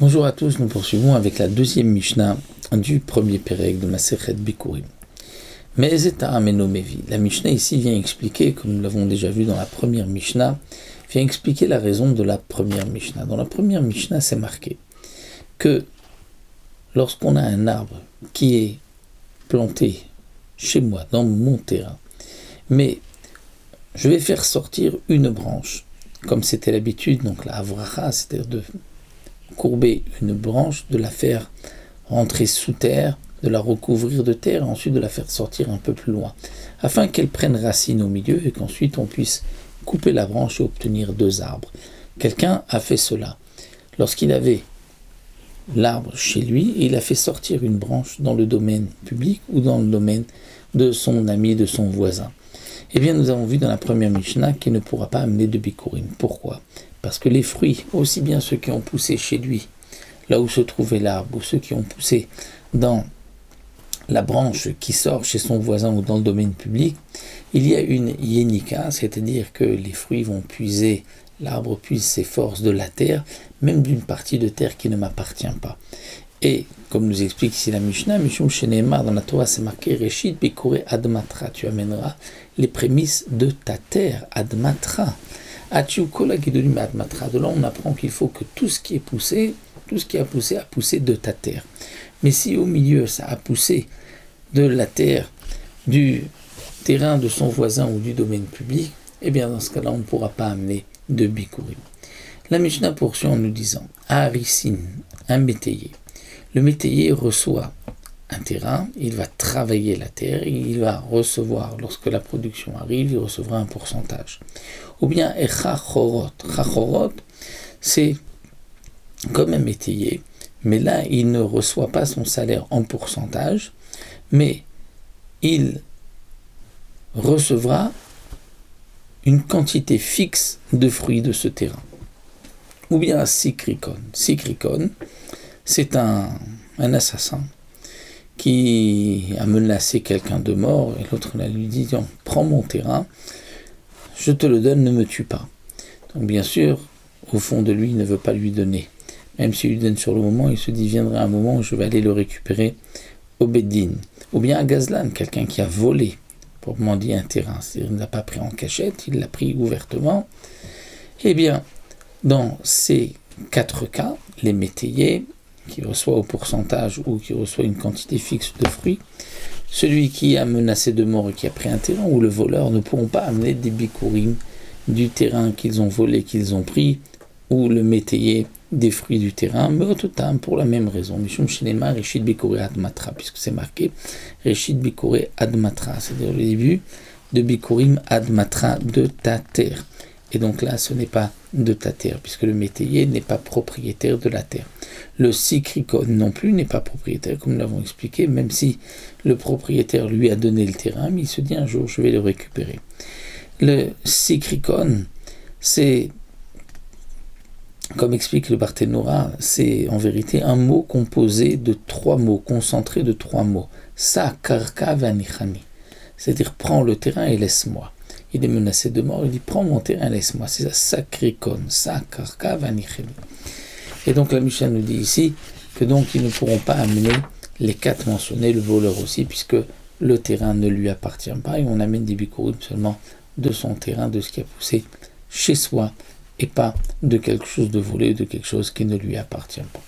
Bonjour à tous, nous poursuivons avec la deuxième Mishnah du premier Pérec de Masechet Bikurim. Me'ezeta ameno mevi. La Mishnah ici vient expliquer, comme nous l'avons déjà vu dans la première Mishnah, vient expliquer la raison de la première Mishnah. Dans la première Mishnah, c'est marqué que lorsqu'on a un arbre qui est planté chez moi, dans mon terrain, mais je vais faire sortir une branche, comme c'était l'habitude, donc la havracha, c'est-à-dire de courber une branche, de la faire rentrer sous terre, de la recouvrir de terre, et ensuite de la faire sortir un peu plus loin, afin qu'elle prenne racine au milieu et qu'ensuite on puisse couper la branche et obtenir deux arbres. Quelqu'un a fait cela. Lorsqu'il avait l'arbre chez lui, et il a fait sortir une branche dans le domaine public ou dans le domaine de son ami, de son voisin. Eh bien, nous avons vu dans la première Mishnah qu'il ne pourra pas amener de bikurim. Pourquoi ? Parce que les fruits, aussi bien ceux qui ont poussé chez lui, là où se trouvait l'arbre, ou ceux qui ont poussé dans la branche qui sort chez son voisin ou dans le domaine public, il y a une yenika, c'est-à-dire que les fruits vont puiser, l'arbre puise ses forces de la terre, même d'une partie de terre qui ne m'appartient pas. Et, comme nous explique ici la Mishnah, Mishum Sheneemar, dans la Torah, c'est marqué Reshit Bikure Admatra, tu amèneras les prémices de ta terre, Admatra. De là, on apprend qu'il faut que tout ce qui est poussé, tout ce qui a poussé de ta terre. Mais si au milieu, ça a poussé de la terre, du terrain de son voisin ou du domaine public, eh bien, dans ce cas-là, on ne pourra pas amener de bikurim. La Mishnah poursuit en nous disant, Harisin, un métayer. Le métayer reçoit un terrain, il va travailler la terre, et il va recevoir, lorsque la production arrive, il recevra un pourcentage. Ou bien Chachorot. Chachorot, c'est comme un métayer, mais là, il ne reçoit pas son salaire en pourcentage, mais il recevra une quantité fixe de fruits de ce terrain. Ou bien Sikrikon. Sikrikon, c'est un assassin qui a menacé quelqu'un de mort, et l'autre là, lui dit, prends mon terrain, je te le donne, ne me tue pas. Donc bien sûr, au fond de lui, il ne veut pas lui donner. Même s'il lui donne sur le moment, il se dit, viendra un moment où je vais aller le récupérer au Beddin. Ou bien à Gazlan, quelqu'un qui a volé, proprement dit, un terrain. C'est-à-dire qu'il ne l'a pas pris en cachette, il l'a pris ouvertement. Eh bien, dans ces quatre cas, les métayers, qui reçoit au pourcentage ou qui reçoit une quantité fixe de fruits, celui qui a menacé de mort et qui a pris un terrain, ou le voleur, ne pourront pas amener des bikurim du terrain qu'ils ont volé, qu'ils ont pris, ou le métayer des fruits du terrain, mais au total, pour la même raison. Mishum Shinema, Reshit Bikure Admatra, puisque c'est marqué Reshit Bikure Admatra, c'est-à-dire le début de Bikurim Admatra, de ta terre. Et donc là, ce n'est pas de ta terre, puisque le métayer n'est pas propriétaire de la terre. Le sikrikon non plus n'est pas propriétaire, comme nous l'avons expliqué, même si le propriétaire lui a donné le terrain, mais il se dit un jour, je vais le récupérer. Le sikrikon, c'est, comme explique le Barthénora, c'est en vérité un mot composé de trois mots, concentré de trois mots. Sa karka vanichani, c'est-à-dire prends le terrain et laisse-moi. Il est menacé de mort, il dit prends mon terrain, laisse-moi. C'est ça, sakrikon, sa karka vanichani. Et donc la Mishnah nous dit ici que donc ils ne pourront pas amener les quatre mentionnés, le voleur aussi, puisque le terrain ne lui appartient pas, et on amène des bikurim seulement de son terrain, de ce qui a poussé chez soi, et pas de quelque chose de volé, de quelque chose qui ne lui appartient pas.